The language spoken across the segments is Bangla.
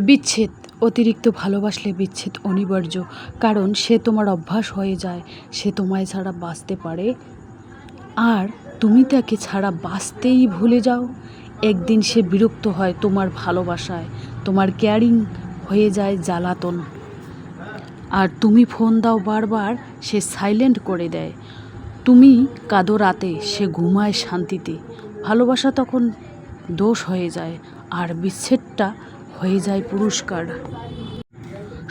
বিচ্ছেদ অতিরিক্ত ভালোবাসলে বিচ্ছেদ অনিবার্য, কারণ সে তোমার অভ্যাস হয়ে যায়। সে তোমায় ছাড়া বাঁচতে পারে আর তুমি তাকে ছাড়া বাঁচতেই ভুলে যাও। একদিন সে বিরক্ত হয় তোমার ভালোবাসায়, তোমার কেয়ারিং হয়ে যায় জ্বালাতন। আর তুমি ফোন দাও বারবার, সে সাইলেন্ট করে দেয়। তুমি কাঁদো রাতে, সে ঘুমায় শান্তিতে। ভালোবাসা তখন দোষ হয়ে যায় আর বিচ্ছেদটা হয়ে যায় পুরস্কার।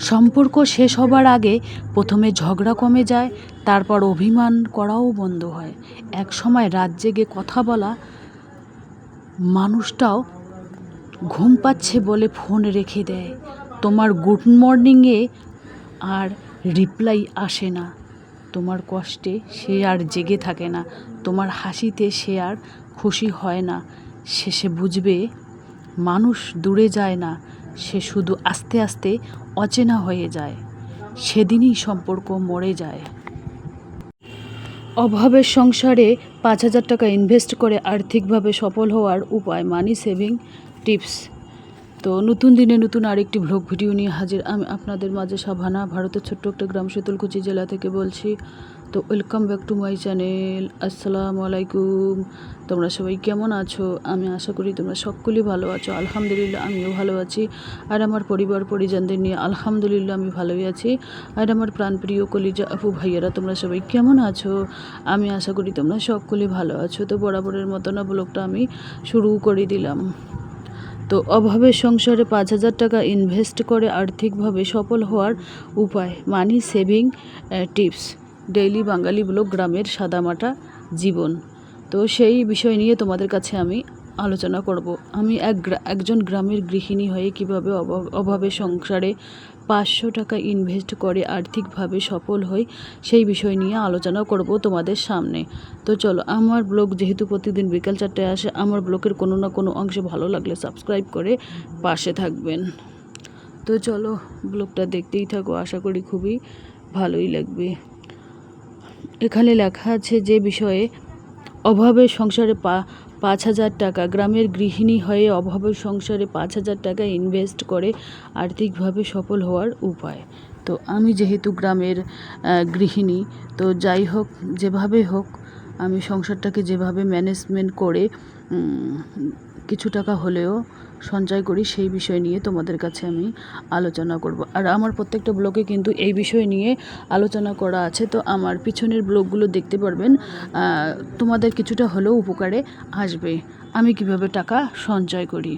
সম্পর্ক শেষ হবার আগে প্রথমে ঝগড়া কমে যায়, তারপর অভিমান করাও বন্ধ হয়। এক সময় রাত জেগে কথা বলা মানুষটাও ঘুম পাচ্ছে বলে ফোন রেখে দেয়। তোমার গুড মর্নিংয়ে আর রিপ্লাই আসে না। তোমার কষ্টে সে আর জেগে থাকে না, তোমার হাসিতে সে আর খুশি হয় না। শেষে বুঝবে মানুষ দূরে যায় না, সে শুধু আস্তে আস্তে অচেনা হয়ে যায়। সেদিনই সম্পর্ক মরে যায়। অভাবের সংসারে 5,000 টাকা ইনভেস্ট করে আর্থিকভাবে সফল হওয়ার উপায়, মানি সেভিং টিপস। তো নতুন দিনে নতুন আরেকটি ভ্লগ ভিডিও নিয়ে হাজির আমি আপনাদের মাঝে সাভানা, ভারতের ছোট্ট একটা গ্রাম শীতলকুচি জেলা থেকে বলছি। তো welcome back to my channel. আসসালামু আলাইকুম। তোমরা সবাই কেমন আছো? আমি আশা করি তোমরা সকলেই ভালো আছো। আলহামদুলিল্লাহ আমিও ভালো আছি, আর আমার পরিবার পরিজনদের নিয়ে আলহামদুলিল্লাহ আমি ভালোই আছি। আর আমার প্রাণপ্রিয় কলিজা আপু ভাইয়ারা, তোমরা সবাই কেমন আছো? আমি আশা করি তোমরা সকলেই ভালো আছো। তো বরাবরের মতো না ব্লগটা আমি শুরু করে দিলাম। তো অভাবের সংসারে 5,000 টাকা ইনভেস্ট করে আর্থিকভাবে সফল হওয়ার উপায়, মানি সেভিং টিপস। ডেইলি বাঙালি ব্লগ, গ্রামের সাদামাটা জীবন। তো সেই বিষয় নিয়ে তোমাদের কাছে আমি আলোচনা করব। আমি একজন গ্রামের গৃহিণী হয়ে কিভাবে অভাবের সংসারে 500 টাকা ইনভেস্ট করে আর্থিকভাবে সফল হই, সেই বিষয় নিয়ে আলোচনা করব তোমাদের সামনে। তো চলো, আমার ব্লগ যেহেতু প্রতিদিন বিকাল 4টায় আসে, আমার ব্লগের কোনো না কোনো অংশে ভালো লাগলে সাবস্ক্রাইব করে পাশে থাকবেন। তো চলো ব্লগটা দেখতেই থাকো, আশা করি খুবই ভালোই লাগবে। এখানে লেখা আছে যে বিষয়ে অভাবের সংসারে 5,000 টাকা, গ্রামের গৃহিণী হয়ে অভাবের সংসারে 5,000 টাকা ইনভেস্ট করে আর্থিকভাবে সফল হওয়ার উপায়। তো আমি যেহেতু গ্রামের গৃহিণী, তো যাই হোক যেভাবে হোক আমি সংসারটাকে যেভাবে ম্যানেজমেন্ট করে কিছু টাকা হলেও সঞ্চয় করি, সেই বিষয় নিয়ে তোমাদের কাছে আমি আলোচনা করব। আর আমার প্রত্যেকটা ব্লগে কিন্তু এই বিষয় নিয়ে আলোচনা করা আছে, তো আমার পিছনের ব্লগগুলো দেখতে পারবেন, তোমাদের কিছুটা হলেও উপকারে আসবে আমি কিভাবে টাকা সঞ্চয় করি।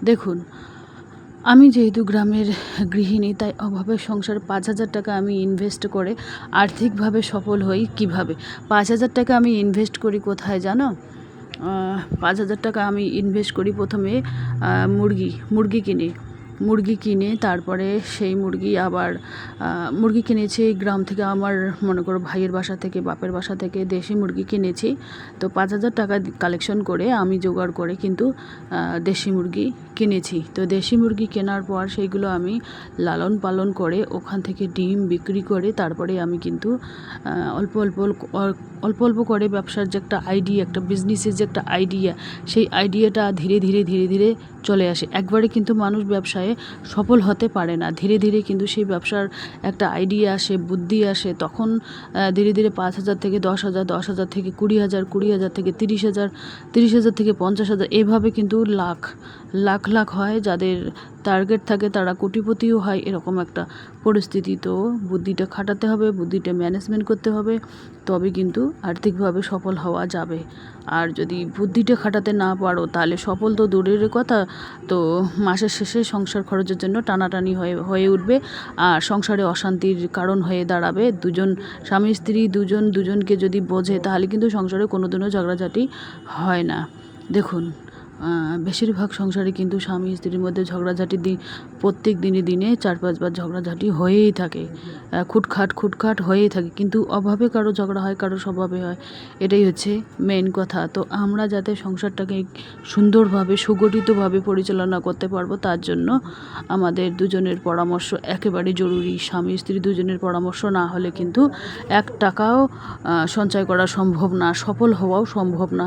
দেখুন, আমি যেহেতু গ্রামের গৃহিণী, তাই অভাবের সংসার 5,000 টাকা আমি ইনভেস্ট করে আর্থিকভাবে সফল হই কিভাবে। 5,000 টাকা আমি ইনভেস্ট করি কোথায় জানো? 5,000 টাকা আমি ইনভেস্ট করি প্রথমে মুরগি কিনে তারপরে সেই মুরগি আবার মুরগি কিনেছি গ্রাম থেকে, আমার মনে করো ভাইয়ের বাসা থেকে, বাপের বাসা থেকে দেশি মুরগি কিনেছি। তো 5,000 টাকা কালেকশন করে আমি জোগাড় করে কিন্তু দেশি মুরগি কিনেছি। তো দেশি মুরগি কেনার পর সেইগুলো আমি লালন পালন করে ওখান থেকে ডিম বিক্রি করে তারপরে আমি কিন্তু অল্প অল্প করে ব্যবসার যে একটা আইডিয়া, একটা বিজনেসের যে একটা আইডিয়া, সেই আইডিয়াটা ধীরে ধীরে চলে আসে। একবারে কিন্তু মানুষ ব্যবসায় সফল হতে পারে না, ধীরে ধীরে কিন্তু সেই ব্যবসার একটা আইডিয়া আসে, বুদ্ধি আসে। তখন ধীরে ধীরে 5,000 থেকে 10,000, 10,000 থেকে 20,000, 20,000 থেকে 30,000, 30,000 থেকে 50,000, এভাবে কিন্তু লাখ হয়। যাদের টার্গেট থাকে তারা কোটিপতিও হয়, এরকম একটা পরিস্থিতি। তো বুদ্ধিটা খাটাতে হবে, বুদ্ধিটা ম্যানেজমেন্ট করতে হবে, তবে কিন্তু আর্থিকভাবে সফল হওয়া যাবে। আর যদি বুদ্ধিটা খাটাতে না পারো তাহলে সফল তো দূরের কথা, তো মাসের শেষে সংসার খরচের জন্য টানাটানি হয়ে উঠবে আর সংসারে অশান্তির কারণ হয়ে দাঁড়াবে। স্বামী স্ত্রী দুজনকে যদি বোঝে তাহলে কিন্তু সংসারে কোনোদিনও ঝগড়াঝাটি হয় না। দেখুন, বেশিরভাগ সংসারে কিন্তু স্বামী স্ত্রীর মধ্যে ঝগড়াঝাটি প্রত্যেক দিনে 4-5 বার ঝগড়াঝাটি হয়েই থাকে, খুটখাট হয়েই থাকে। কিন্তু অভাবে কারো ঝগড়া হয়, কারো স্বভাবে হয়, এটাই হচ্ছে মেন কথা। তো আমরা যাতে সংসারটাকে সুন্দরভাবে সুগঠিতভাবে পরিচালনা করতে পারবো, তার জন্য আমাদের দুজনের পরামর্শ একেবারে জরুরি। স্বামী স্ত্রী দুজনের পরামর্শ না হলে কিন্তু 1 টাকাও সঞ্চয় করা সম্ভব না, সফল হওয়াও সম্ভব না।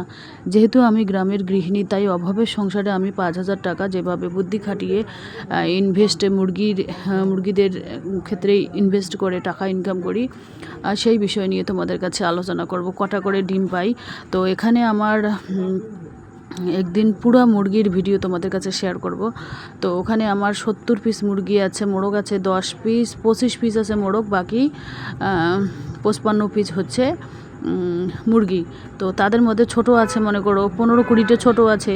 যেহেতু আমি গ্রামের গৃহিণী, তাই অভাবের সংসারে আমি 5,000 টাকা যেভাবে বুদ্ধি খাটিয়ে মুরগিদের ক্ষেত্রে ইনভেস্ট করে টাকা ইনকাম করি, সেই বিষয় নিয়ে তোমাদের কাছে আলোচনা করব। কটা করে ডিম পাই, তো এখানে আমার একদিন পুরো মুরগির ভিডিও তোমাদের কাছে শেয়ার করব। তো ওখানে আমার 70 পিস মুরগি আছে, মোরগ আছে 10 পিস, 25 পিস আছে মোরগ, বাকি 55 পিস হচ্ছে মুরগি। তো তাদের মধ্যে ছোট আছে, মনে করো 15-20টা ছোট আছে,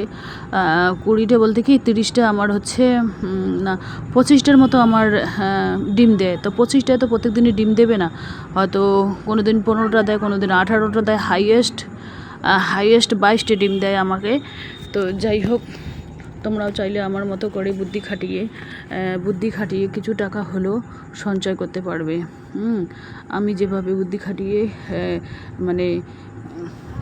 20টা বলতে কি 30টা আমার হচ্ছে না 25টার মতো আমার ডিম দেয়। তো 25টায় তো প্রত্যেক দিনই ডিম দেবে না, হয়তো কোনো দিন 15টা দেয়, কোনো দিন 18টা দেয়, হাইয়েস্ট 22টা ডিম দেয় আমাকে। তো যাই হোক, তোমরাও চাইলে আমার মতো করে বুদ্ধি খাটিয়ে কিছু টাকা হলেও সঞ্চয় করতে পারবে। আমি যেভাবে বুদ্ধি খাটিয়ে মানে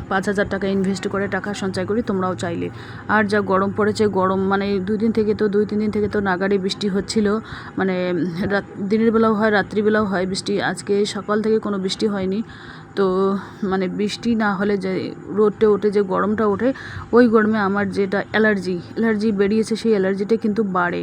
5,000 টাকা ইনভেস্ট করে টাকা সঞ্চয় করি, তোমরাও চাইলে। আর যা গরম পড়েছে, গরম মানে 2-3 দিন থেকে তো নাগাড়ে বৃষ্টি হচ্ছিল, মানে দিনের বেলাও হয় রাত্রিবেলাও হয় বৃষ্টি। আজকে সকাল থেকে কোনো বৃষ্টি হয়নি। তো মানে বৃষ্টি না হলে যে রোদটা ওঠে, যে গরমটা ওঠে, ওই গরমে আমার যেটা অ্যালার্জি বেরিয়েছে, সেই অ্যালার্জিটা কিন্তু বাড়ে।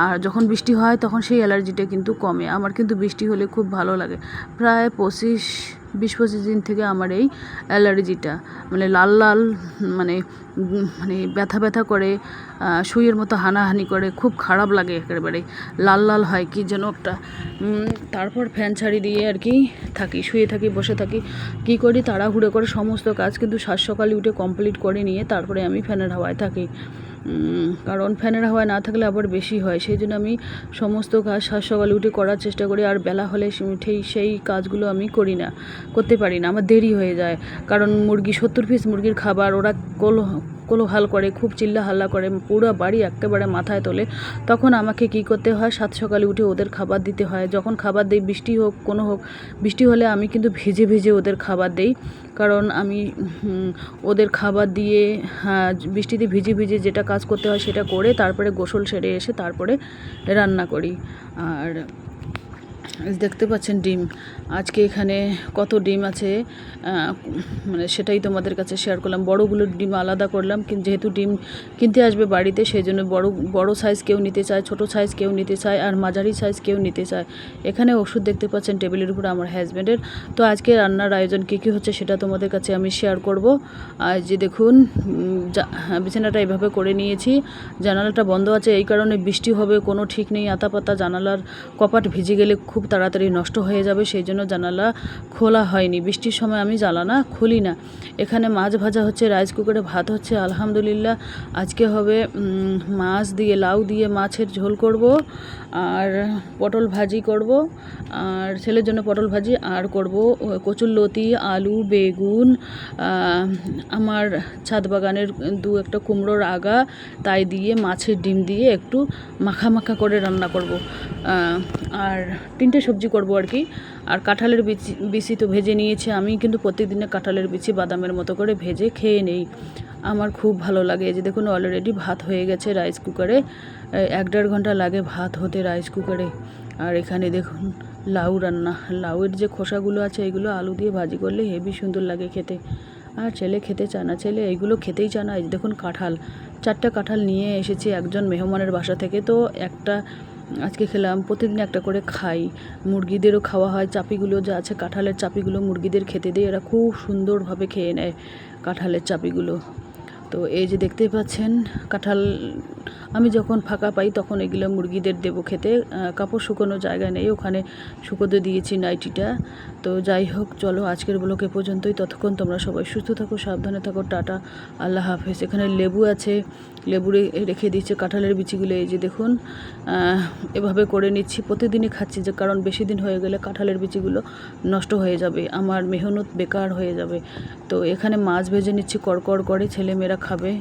আর যখন বৃষ্টি হয় তখন সেই অ্যালার্জিটা কিন্তু কমে। আমার কিন্তু বৃষ্টি হলে খুব ভালো লাগে। প্রায় 20-25 দিন থেকে আমার এই অ্যালার্জিটা, মানে লাল মানে ব্যথা করে, সুইয়ের মতো হানাহানি করে, খুব খারাপ লাগে, একেবারে লাল হয় কি যেন একটা। তারপর ফ্যান ছাড়িয়ে দিয়ে আর কি শুয়ে থাকি, বসে থাকি। কি করি, তাড়াহুড়ো করে সমস্ত কাজ কিন্তু সকালে উঠে কমপ্লিট করে নিয়ে তারপরে আমি ফ্যানের হাওয়ায় থাকি। কারণ ফ্যানের হাওয়ায় না থাকলে আবার বেশি হয়, সেই জন্য আমি সমস্ত কাজ সকালে উঠে করার চেষ্টা করি। আর বেলা হলে উঠেই সেই কাজগুলো আমি করতে পারি না, আমার দেরি হয়ে যায়। কারণ 70 পিস মুরগির খাবার, ওরা কোলাহল করে, খুব চিল্লাহাল্লা করে, পুরো বাড়ি একেবারে মাথায় তোলে। তখন আমাকে কি করতে হয়, সকালে উঠে ওদের খাবার দিতে হয়। যখন খাবার দিই, বৃষ্টি হলে আমি কিন্তু ভিজে ওদের খাবার দিই। কারণ আমি ওদের খাবার দিয়ে বৃষ্টিতে ভিজে যেটা কাজ করতে হয় সেটা করে তারপরে গোসল সেরে এসে তারপরে রান্না করি। আর দেখতে পাচ্ছেন ডিম, আজকে এখানে কত ডিম আছে, মানে সেটাই তোমাদের কাছে শেয়ার করলাম। বড়গুলোর ডিম আলাদা করলাম, যেহেতু ডিম কিনতে আসবে বাড়িতে, সেই জন্য বড় সাইজ কেউ নিতে চায়, ছোট সাইজ কেউ নিতে চায়, আর মাঝারি সাইজ কেউ নিতে চায়। এখানে ওষুধ দেখতে পাচ্ছেন টেবিলের উপরে আমার হাজব্যান্ডের। তো আজকে রান্নার আয়োজন কী হচ্ছে সেটা তোমাদের কাছে আমি শেয়ার করব। আর যে দেখুন, বিছানাটা এভাবে করে নিয়েছি, জানালাটা বন্ধ আছে, এই কারণে বৃষ্টি হবে কোনো ঠিক নেই। আতাপাতা জানালার কপাট ভিজে গেলে খুব তাড়াতাড়ি নষ্ট হয়ে যাবে, সেই জন্য জানালা খোলা হয়নি। বৃষ্টির সময় আমি জানালা খুলি না। এখানে মাছ ভাজা হচ্ছে, রাইস কুকারে ভাত হচ্ছে, আলহামদুলিল্লাহ। আজকে হবে লাউ দিয়ে মাছের ঝোল করব, আর পটল ভাজি করব, আর ছেলের জন্য পটল ভাজি, আর করব কচুরলতি, আলু, বেগুন, আমার ছাদ বাগানের 2-1টা কুমড়োর আগা, তাই দিয়ে মাছের ডিম দিয়ে একটু মাখা করে রান্না করব। আর 3টে সবজি করব আর কি। আর কাঁঠালের বিচি তো ভেজে নিয়েছি। আমি কিন্তু প্রত্যেকদিনে কাঁঠালের বিচি বাদামের মতো করে ভেজে খেয়ে নেই, আমার খুব ভালো লাগে। এই যে দেখুন, অলরেডি ভাত হয়ে গেছে রাইস কুকারে, 1-1.5 ঘন্টা লাগে ভাত হতে রাইস কুকারে। আর এখানে দেখুন লাউয়ের যে খোসাগুলো আছে, এগুলো আলু দিয়ে ভাজি করলে হেবি সুন্দর লাগে খেতে। আর ছেলে খেতে চায় না, ছেলে এইগুলো খেতেই চায় না। এই দেখুন, 4টা কাঁঠাল নিয়ে এসেছি একজন মেহমানের বাসা থেকে। তো একটা আজকে খেলাম, প্রতিদিন একটা করে খাই, মুরগিদেরও খাওয়া হয়। চাপিগুলো যা আছে, কাঁঠালের চাপিগুলো মুরগিদের খেতে দিয়ে, এরা খুব সুন্দরভাবে খেয়ে নেয় কাঁঠালের চাপিগুলো। তো এই যে দেখতেই পাচ্ছেন, কাঁঠাল আমি যখন ফাঁকা পাই তখন এগুলো মুরগিদের দেবো খেতে। কাপড় শুকোনো জায়গা নেই, ওখানে শুকোতে দিয়েছি নাইটিটা। তো যাই হোক, চলো আজকের ব্লগ এ পর্যন্তই। ততক্ষণ তোমরা সবাই সুস্থ থাকো, সাবধানে থাকো, টাটা, আল্লাহ হাফেজ। এখানে লেবু আছে, লেবু রেখে দিচ্ছে, কাঁঠালের বিচিগুলো এই যে দেখুন, এভাবে করে নিচ্ছি, প্রতিদিনই খাচ্ছি, যে কারণ বেশি দিন হয়ে গেলে কাঁঠালের বিচিগুলো নষ্ট হয়ে যাবে, আমার মেহনত বেকার হয়ে যাবে। তো এখানে মাছ ভেজে নিচ্ছি, কড়কড় করে, ছেলেমেয়েরা খাবে।